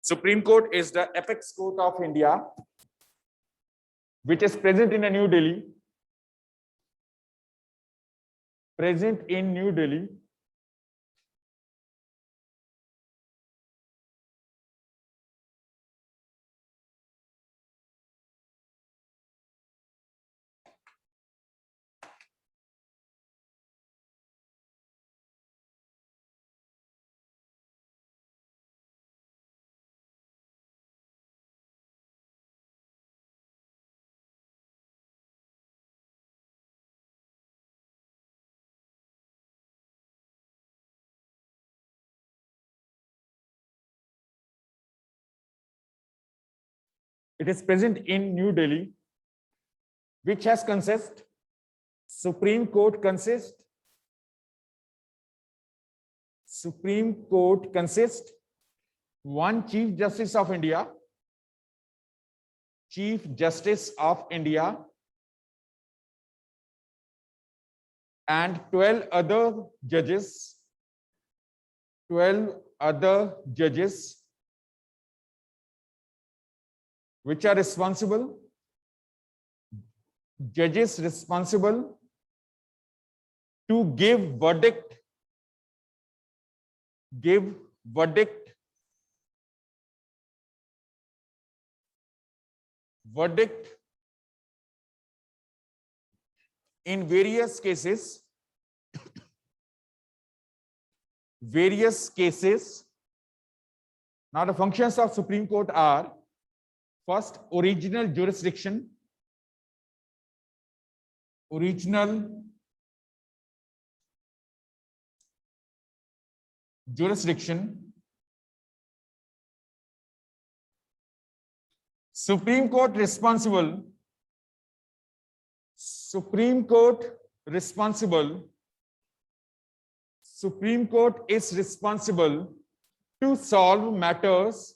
Supreme Court is the apex court of India, which is present in New Delhi. Present in New Delhi. It is present in New Delhi, which has consist. Supreme Court consists. Supreme Court consists one Chief Justice of India, Chief Justice of India, and 12 other judges. 12 other judges which are responsible. Judges responsible to give verdict in various cases. Now the functions of Supreme Court are: first, original jurisdiction. Supreme Court responsible is responsible to solve matters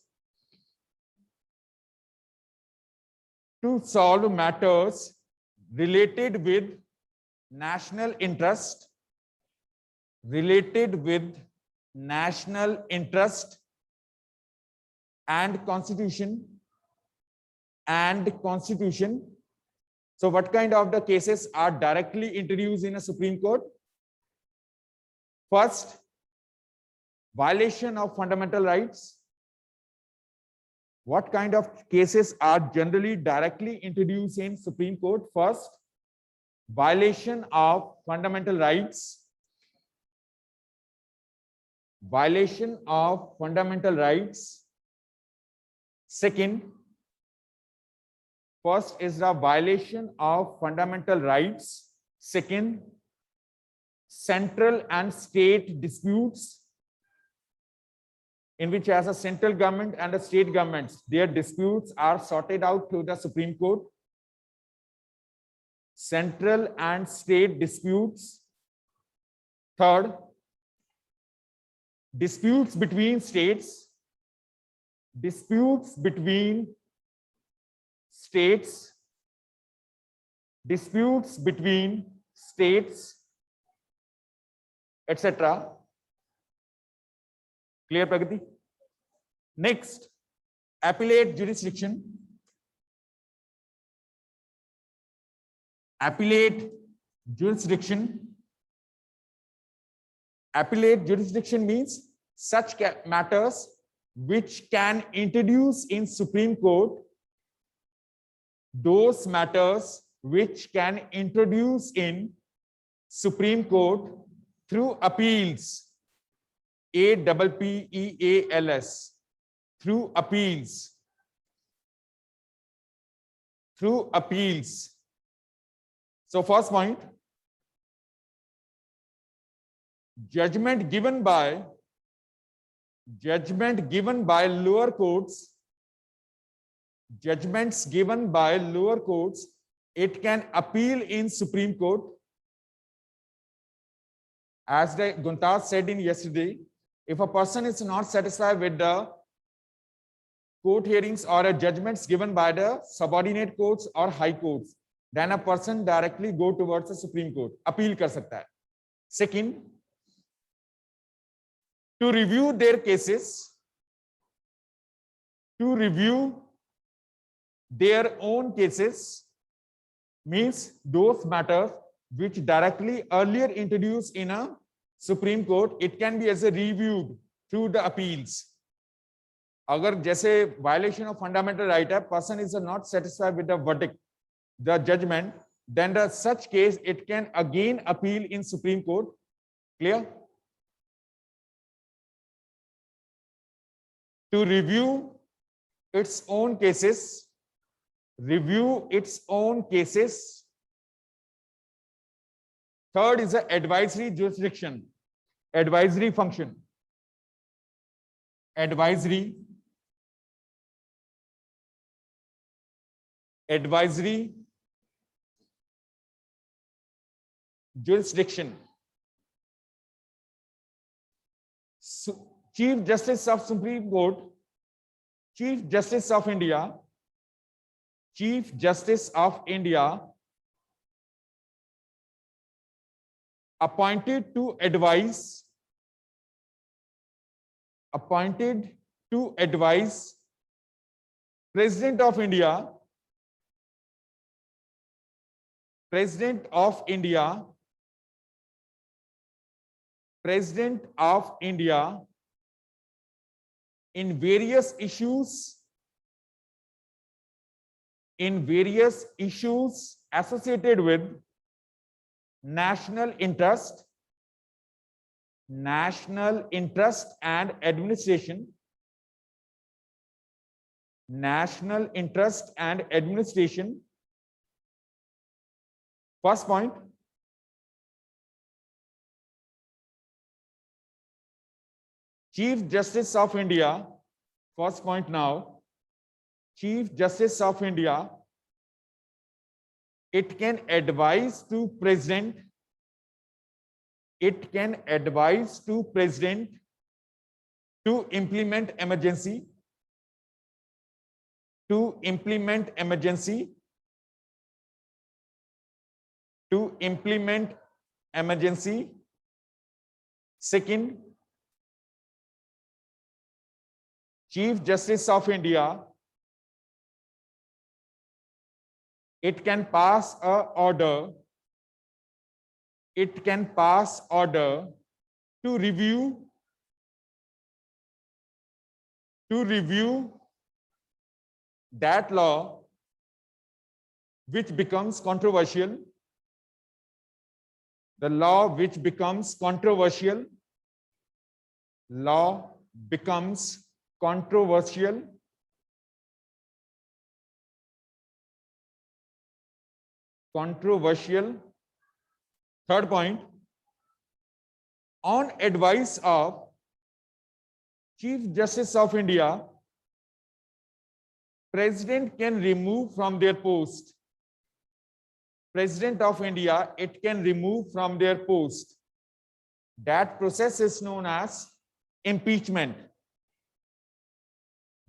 related with national interest and constitution. So what kind of the cases are directly introduced in a Supreme Court? First, violation of fundamental rights. What kind of cases are generally directly introduced in Supreme Court? First, violation of fundamental rights. Second, first is the violation of fundamental rights. Second, central and state disputes, in which as a central government and the state governments, their disputes are sorted out through the Supreme Court. Central and state disputes. Third, disputes between states. Etc. Clear, Pragati? Next, appellate jurisdiction. Appellate jurisdiction means such matters which can introduce in Supreme Court. Those matters which can introduce in Supreme Court through appeals. APPEALS. Through appeals. So first point, judgment given by lower courts. Judgments given by lower courts, it can appeal in Supreme Court. As the Guntas said in yesterday, if a person is not satisfied with the court hearings or a judgments given by the subordinate courts or high courts, then a person directly go towards the Supreme Court. Appeal kar sakta hai. Second, to review their cases. to review their own cases, means those matters which directly earlier introduced in a Supreme Court, it can be as a reviewed through the appeals. अगर जैसे violation of fundamental right है, person is not satisfied with the verdict, the judgment, then the such case it can again appeal in Supreme Court. Clear? To review its own cases, review its own cases. Third is the advisory jurisdiction, advisory function, advisory jurisdiction. So, Chief Justice of Supreme Court, Chief Justice of India, Chief Justice of India appointed to advise President of India, President of India in various issues associated with national interest and administration, First point, Chief Justice of India, first point now, Chief Justice of India, it can advise to President, to implement emergency, Second, Chief Justice of India, it can pass a order, to review that law which becomes controversial, Third point, on advice of Chief Justice of India, President can remove from their post. President of India, it can remove from their post. That process is known as impeachment.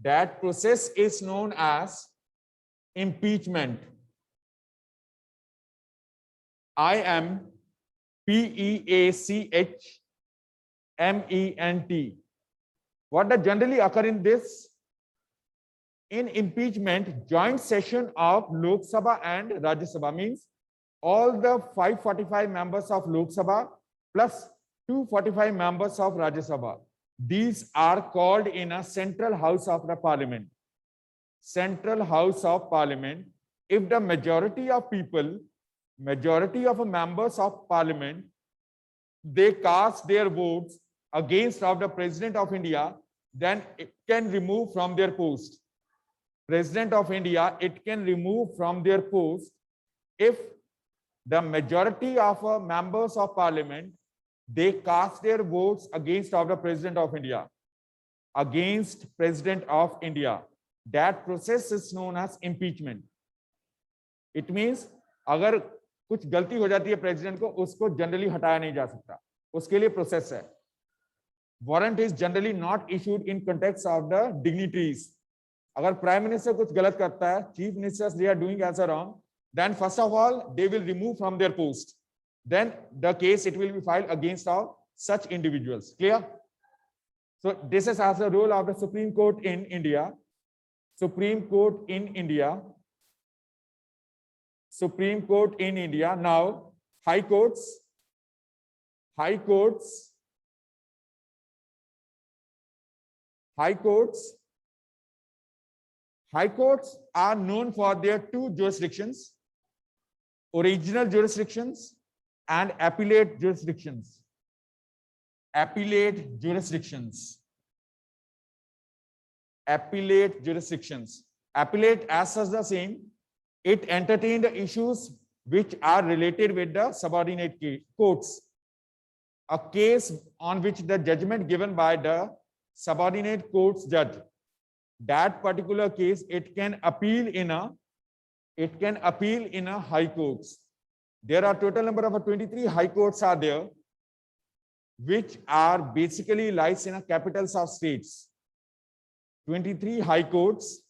That process is known as impeachment. IMPEACHMENT. What does generally occur in this? In impeachment, joint session of Lok Sabha and Rajya Sabha, means all the 545 members of Lok Sabha plus 245 members of Rajya Sabha. These are called in a central house of the parliament. Central house of parliament. If the majority of members of parliament, they cast their votes against of the President of India, then it can remove from their post. President of India, it can remove from their post if the majority of members of parliament, they cast their votes against of the President of India. That process is known as impeachment. It means अगर कुछ गलती हो जाती है president को, उसको generally हटाया नहीं जा सकता, उसके लिए प्रोसेस है. Warrant is generally not issued in context of the dignitaries. अगर प्राइम मिनिस्टर कुछ गलत करता है, chief ministers they are doing as a wrong, then first of all they will remove from their post, then the case it will be filed against of such individuals. Clear? So this is as the role of the Supreme Court in India. Supreme Court in India. Supreme Court in India. Now, high courts. High courts. High courts. High courts are known for their two jurisdictions: original jurisdictions and appellate jurisdictions. Appellate jurisdictions. Appellate jurisdictions. Appellate as such the same. It entertained the issues which are related with the subordinate courts. A case on which the judgment given by the subordinate courts judge, that particular case, it can appeal in a high courts. There are total number of 23 high courts are there, which are basically lies in a capitals of states. 23 high courts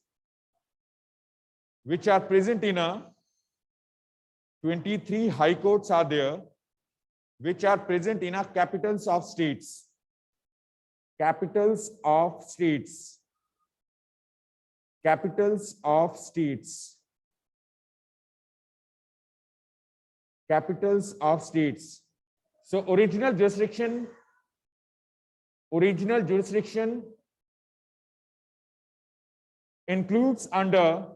which are present in a 23 high courts are there which are present in a capitals of states. Capitals of states. Capitals of states. Capitals of states. So original jurisdiction includes under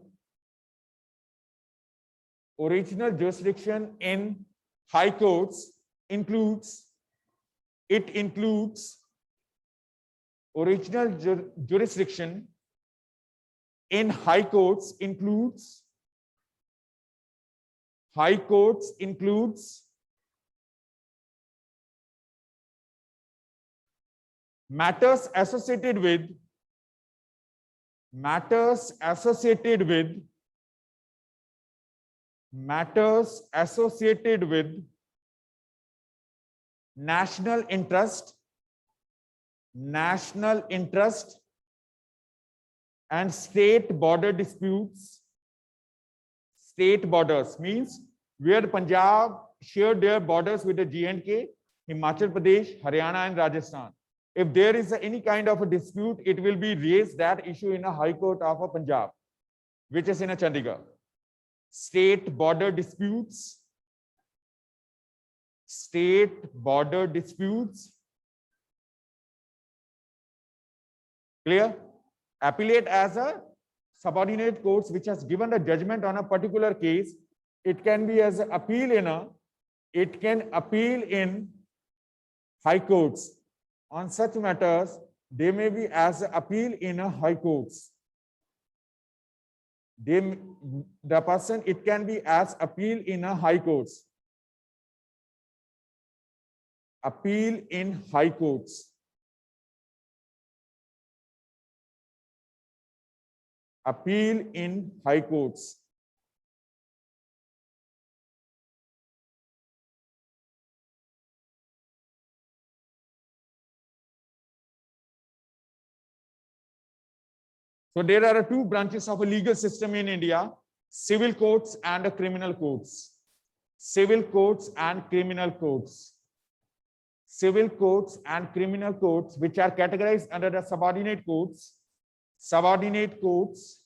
original jurisdiction in high courts includes original jurisdiction in high courts includes matters associated with national interest and state border disputes. State borders means where Punjab shared their borders with the J&K, Himachal Pradesh, Haryana and Rajasthan. If there is any kind of a dispute, it will be raised that issue in a high court of Punjab, which is in a Chandigarh. State border disputes. Clear? Appellate as a subordinate courts which has given a judgment on a particular case. It can be as an appeal in high courts. On such matters, they may be as an appeal in a high courts. It can be as appeal in a high courts. Appeal in high courts. Appeal in high courts. So there are two branches of a legal system in India: civil courts and criminal courts. Civil courts and criminal courts. Civil courts and criminal courts, which are categorized under the subordinate courts. Subordinate courts.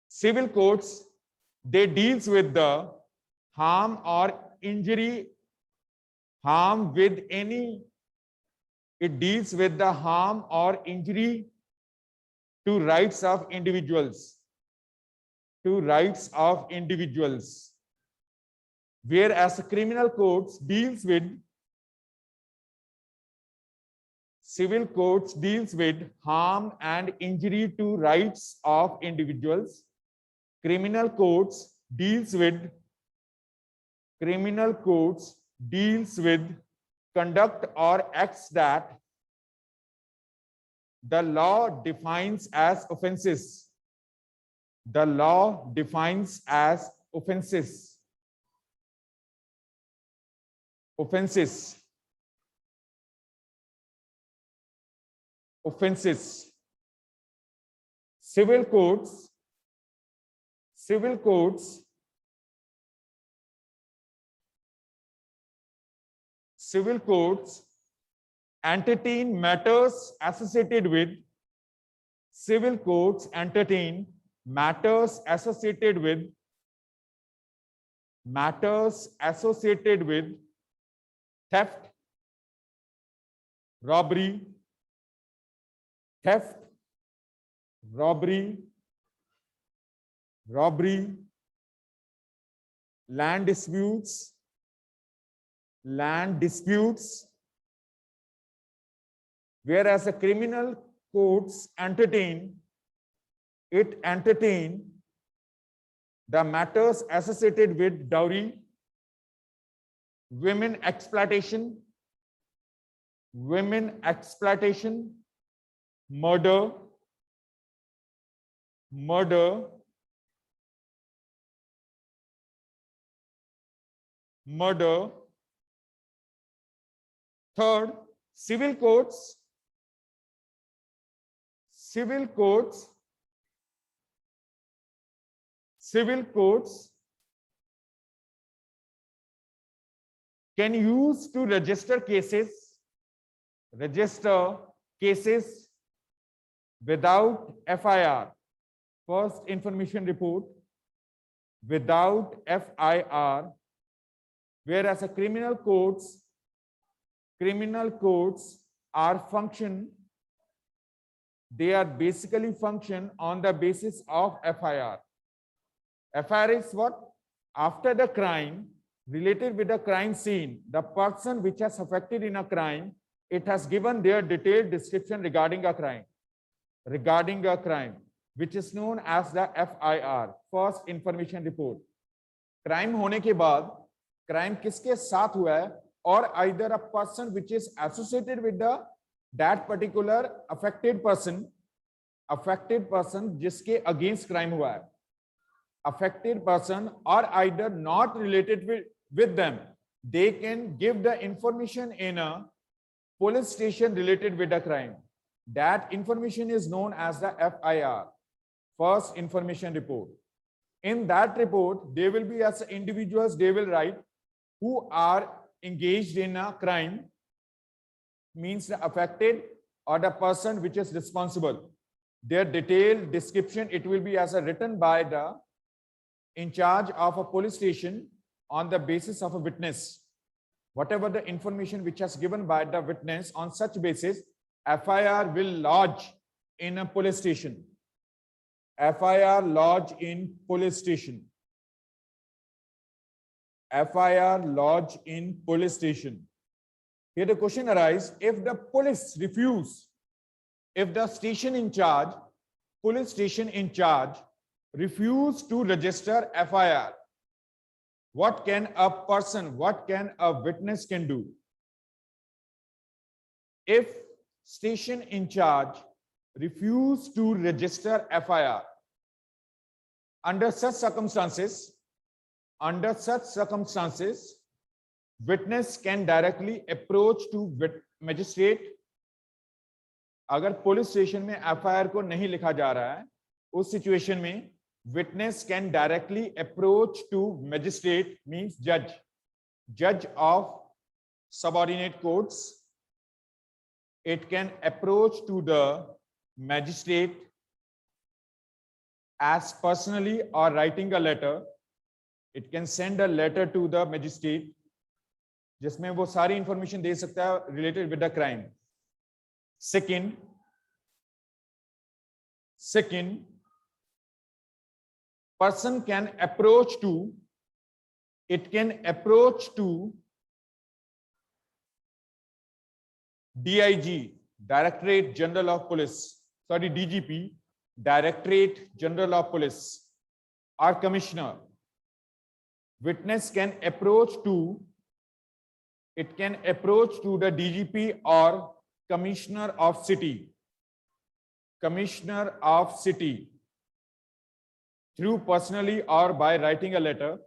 Civil courts, they deals with the harm or injury, it deals with the harm or injury to rights of individuals. Whereas criminal courts deals with civil courts deals with harm and injury to rights of individuals. Criminal courts deals with conduct or acts that the law defines as offenses. The law defines as offenses. Civil courts entertain matters associated with civil courts entertain matters associated with theft, robbery, land disputes, whereas the criminal courts entertain the matters associated with dowry, women exploitation, murder, third, civil courts can use to register cases without FIR, first information report, without FIR, whereas a criminal courts are basically function on the basis of FIR. FIR is what? After the crime, related with the crime scene, the person which has affected in a crime, it has given their detailed description regarding a crime, which is known as the FIR, first information report. Crime होने के बाद, crime किसके साथ हुआ है, or either a person which is associated with that particular affected person जिसके against crime हुआ है, affected person, or either not related with them, they can give the information in a police station related with the crime. That information is known as the FIR, first information report. In that report, there will be as individuals, they will write who are engaged in a crime, means the affected or the person which is responsible. Their detailed description, it will be as a written by the in charge of a police station on the basis of a witness. Whatever the information which has given by the witness, on such basis, FIR will lodge in a police station. FIR lodge in police station. FIR lodge in police station. Here the question arises, if the police refuse, if the police station in charge refuse to register FIR, what can a witness can do? If station in charge refuse to register FIR, under such circumstances, witness can directly approach to magistrate. अगर police station में FIR को नहीं लिखा जा रहा है, उस situation में witness can directly approach to magistrate, means judge of subordinate courts. It can approach to the magistrate as personally or writing a letter. It can send a letter to the magistrate जिसमें वो सारी information दे सकता है related with the crime. Second, person can approach to DIG, Directorate General of Police, DGP, Directorate General of Police, or Commissioner. Witness can approach to the DGP or Commissioner of City through personally or by writing a letter.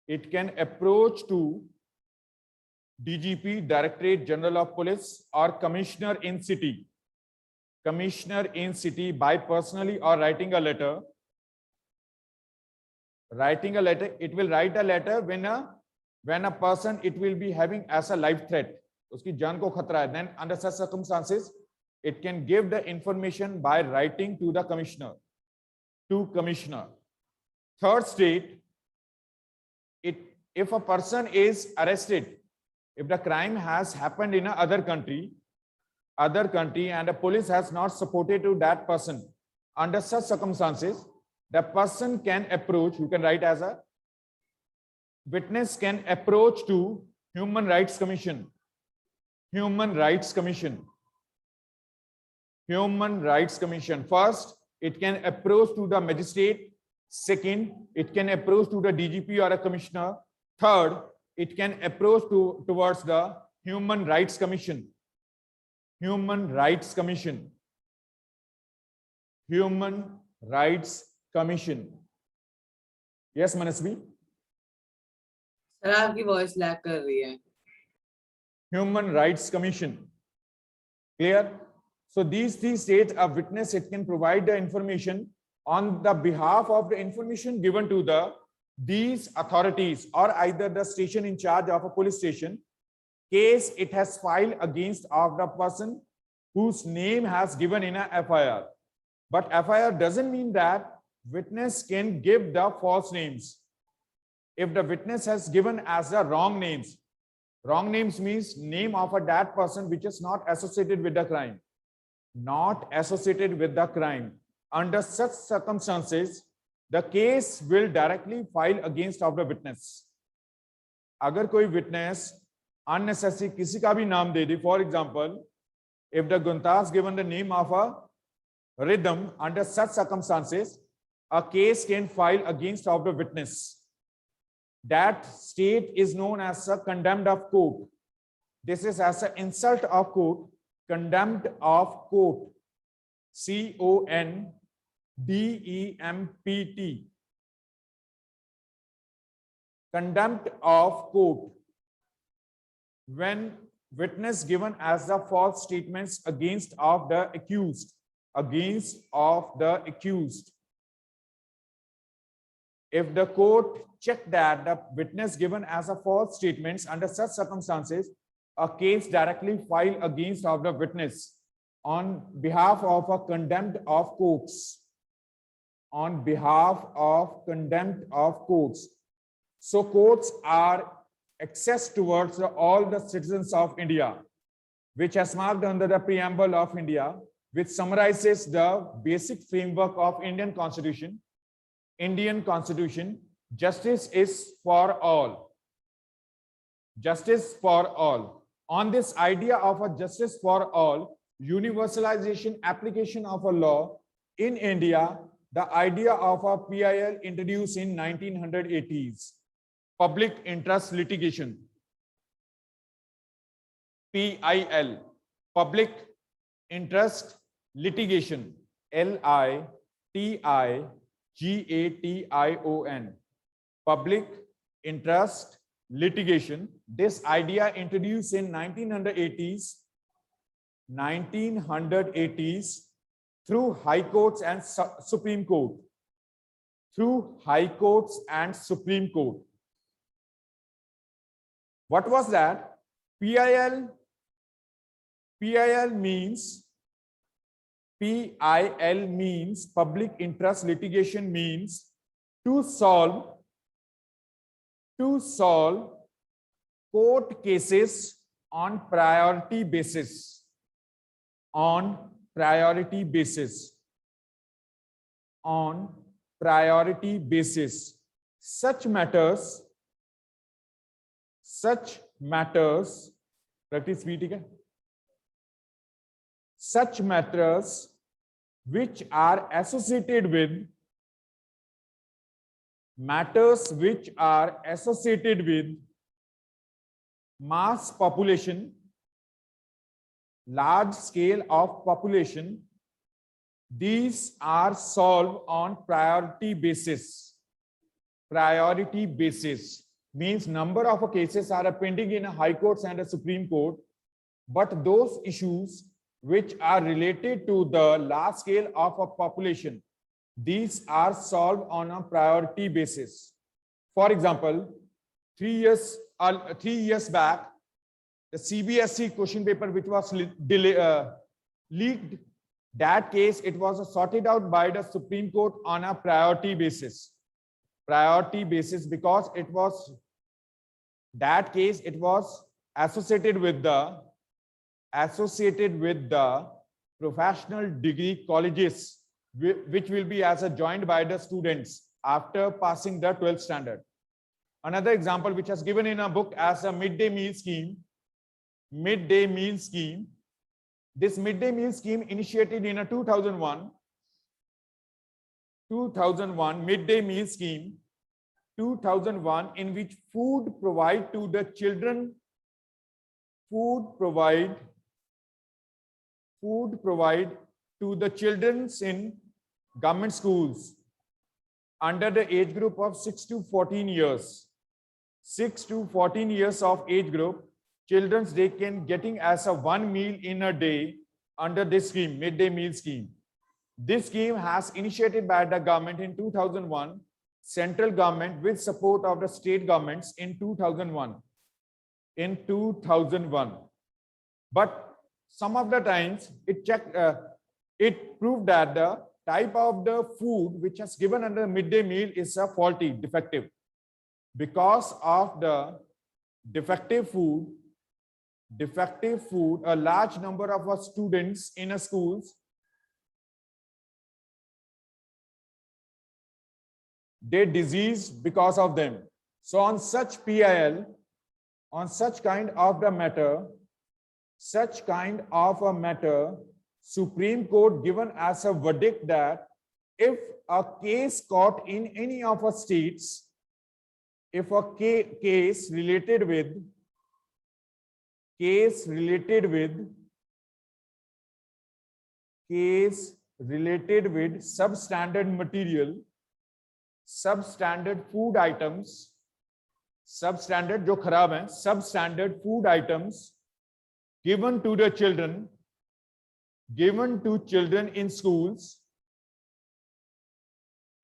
It can approach to DGP, Directorate General of Police, or Commissioner in City by personally or writing a letter. It will write a letter when a person, it will be having as a life threat. उसकी जान को खतरा है, then under such circumstances it can give the information by writing to the commissioner. Third state, if a person is arrested, if the crime has happened in another country and the police has not supported to that person, under such circumstances the person can approach, you can write as a witness can approach to Human Rights Commission. First, it can approach to the magistrate. Second, it can approach to the DGP or a commissioner. Third, it can approach towards the Human Rights Commission. Human Rights Commission. Yes, Manasvi. Sir आपकी voice lag कर रही है. Human Rights Commission. Clear? So these three states, a witness, it can provide the information on the behalf of the information given to these authorities or either the station in charge of a police station, case it has filed against of the person whose name has given in a FIR. But FIR doesn't mean that witness can give the false names. If the witness has given as the wrong names means name of a that person which is not associated with the crime. Under such circumstances, the case will directly file against of the witness. अगर कोई witness unnecessary किसी का भी नाम दे दे, for example, if the Guntas given the name of a rhythm, under such circumstances, a case can file against of the witness. That state is known as a contempt of court. This is as an insult of court, contempt of court. CONDEMPT. Contempt of court. When witness given as the false statements against of the accused. If the court check that the witness given as a false statements, under such circumstances, a case directly filed against of the witness on behalf of a contempt of courts. So courts are access towards all the citizens of India, which has marked under the preamble of India, which summarizes the basic framework of Indian Constitution. Justice is for all. On this idea of a justice for all, universalization application of a law in India, the idea of a PIL introduced in 1980s, public interest litigation. PIL, public interest litigation, LITIGATION, public interest litigation. This idea introduced in 1980s through high courts and Supreme Court. What was that? PIL means public interest litigation means to solve court cases on priority basis. Such matters practice भी ठीक है, such matters which are associated with mass population, large scale of population, these are solved on priority basis. Means number of cases are pending in a high courts and a Supreme Court, but those issues which are related to the large scale of a population, these are solved on a priority basis. For example, 3 years back, the CBSE question paper which was leaked, that case it was sorted out by the Supreme Court on a priority basis. Priority basis, because it was, that case it was associated with the professional degree colleges, which will be as a joined by the students after passing the 12th standard. Another example which has given in a book as a midday meal scheme. Midday meal scheme. This midday meal scheme initiated in a 2001 midday meal scheme, 2001, in which food provide to the children, food provide to the children in government schools under the age group of 6 to 14 years. 6 to 14 years of age group, children, they can getting as a one meal in a day under this scheme, midday meal scheme. This scheme has initiated by the government in 2001, central government with support of the state governments in 2001. But some of the times it proved that the type of the food which has given under midday meal is a faulty, defective. Because of the defective food, a large number of our students in a schools, they diseased because of them. So on such PIL, on such kind of a matter, Supreme Court given as a verdict that if a case caught in any of our states, if a case related with substandard material, substandard food items, substandard जो खराब हैं, substandard food items given to the children, in schools,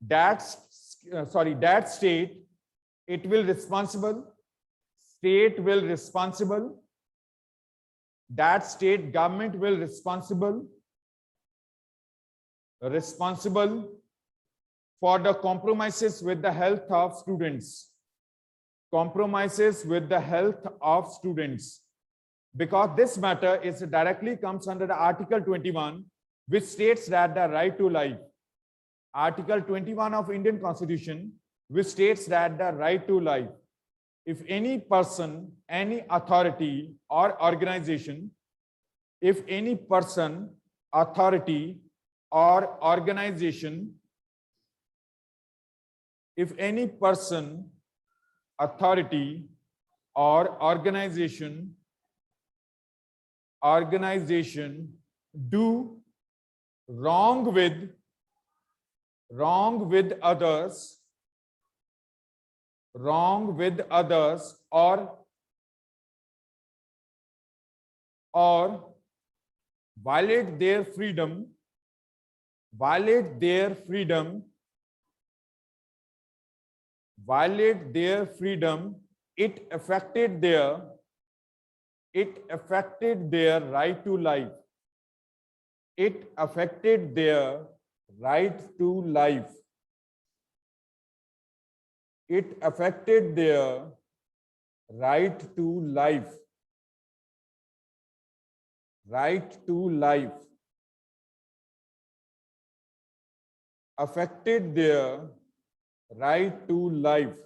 that state, it will responsible, that state government will responsible for the compromises with the health of students, because this matter is directly comes under the Article 21, which states that the right to life. Article 21 of Indian Constitution, which states that the right to life. If any person, any authority or organization, if any person, authority or organization, if any person, authority or organization do wrong with others, or violate their freedom, it affected their right to life. It affected their right to life. It affected their right to life. Right to life. Affected their right to life.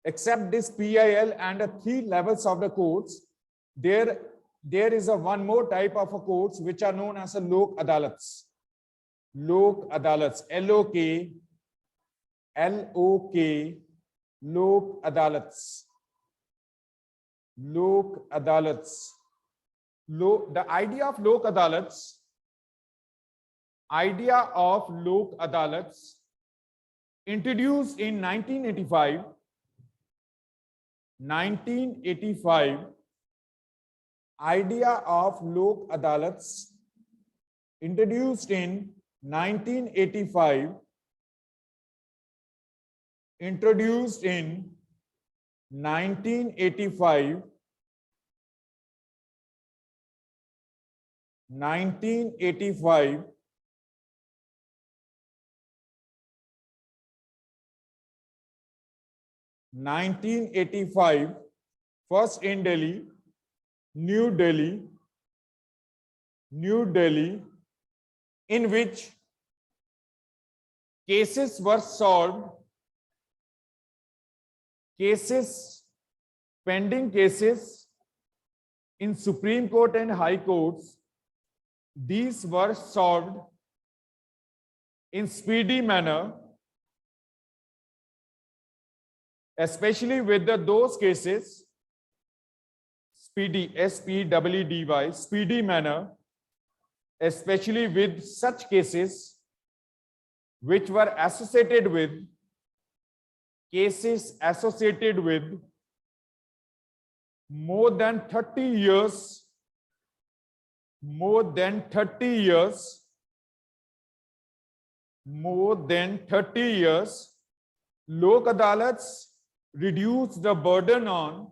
Except this PIL and the 3 levels of the courts, there is a one more type of a courts which are known as a Lok Adalats. Lok Adalats, L-O-K, Lok Adalats. Lok Adalats. The idea of Lok Adalats, introduced in 1985. Idea of Lok Adalats introduced in 1985. 1985 1985 first in Delhi, New Delhi, in which cases were solved, pending cases in Supreme Court and High Courts, these were solved in speedy manner, especially with those cases, speedy, S-P-E-E-D-Y, speedy manner, especially with such cases which were associated with more than 30 years, Lok Adalats reduce the burden on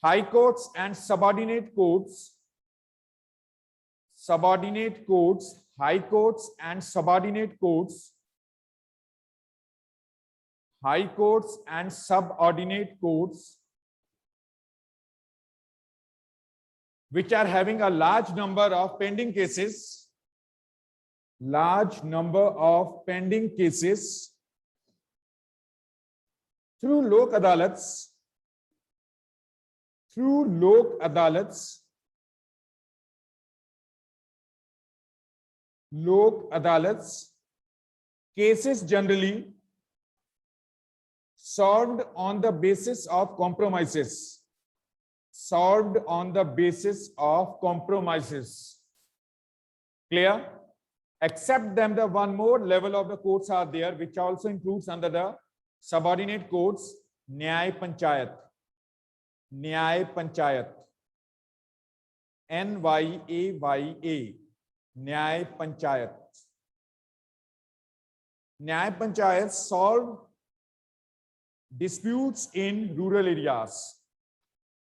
high courts and subordinate courts, high courts and subordinate courts, which are having a large number of pending cases, through Lok Adalats, cases generally solved on the basis of compromises. Clear? Except them, the one more level of the courts are there, which also includes under the subordinate courts, Nyay Panchayat. N-Y-A-Y-A. Nyay Panchayat. Nyay Panchayat solve disputes in rural areas.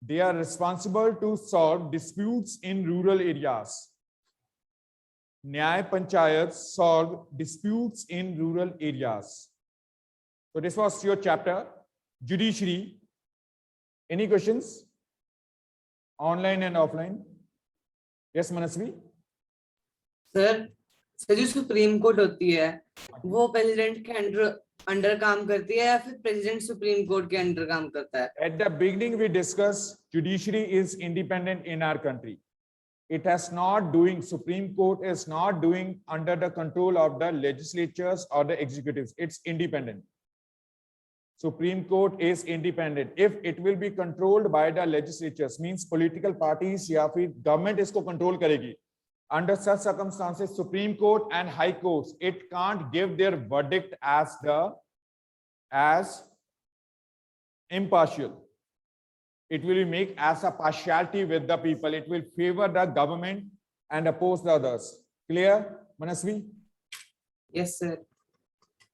They are responsible to solve disputes in rural areas. Nyay Panchayat solve disputes in rural areas. So this was your chapter, Judiciary. Any questions? Online and offline? Yes, Manasvi? Sir जो supreme court होती है वो president के under काम करती है या फिर प्रेसिडेंट सुप्रीम कोर्ट के अंडर काम करता है? At the beginning we discussed judiciary is independent in our country. It has not doing, Supreme Court is not doing under the control of the legislatures or the executives. It's independent. Supreme Court is independent. If it will be controlled by the legislatures, means political parties या फिर government इसको control करेगी. Under such circumstances, Supreme Court and High Courts, it can't give their verdict as impartial. It will make as a partiality with the people. It will favor the government and oppose the others. Clear, Manasvi? Yes, sir.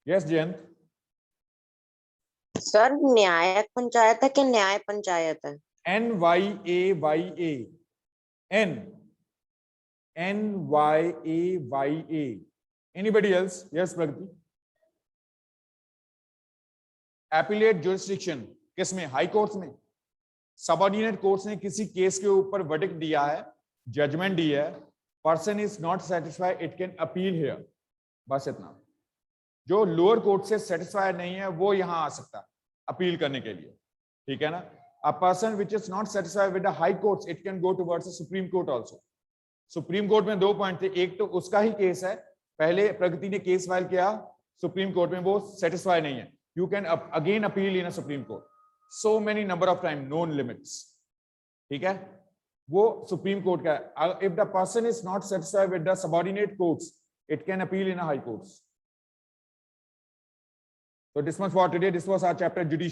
Yes, Jayant. Sir न्यायिक पंचायत है कि न्याय पंचायत है? N-Y-A-Y-A. N-Y-A-Y-A. Anybody else? Yes, Pragati. Appellate jurisdiction किसमें? High courts में. Subordinate courts ने किसी case के ऊपर वर्डिक्ट दिया है, जजमेंट दिया है, person is not satisfied, it can appeal here. बस इतना. जो लोअर कोर्ट से सेटिस्फाइड नहीं है वो यहां आ सकता है अपील करने के लिए. ठीक है ना? A person which is not satisfied with the high courts, it can go towards the supreme court also. Supreme court में दो पॉइंट थे. एक तो उसका ही केस है, पहले प्रगति ने केस फाइल किया सुप्रीम कोर्ट में, वो सेटिस्फाई नहीं है, you can again appeal in a supreme court. So many number of time, known limits. ठीक है? वो सुप्रीम कोर्ट का है. If the person is not satisfied with the subordinate courts, it can appeal in a high courts. So this was for today. This was our chapter, Judiciary.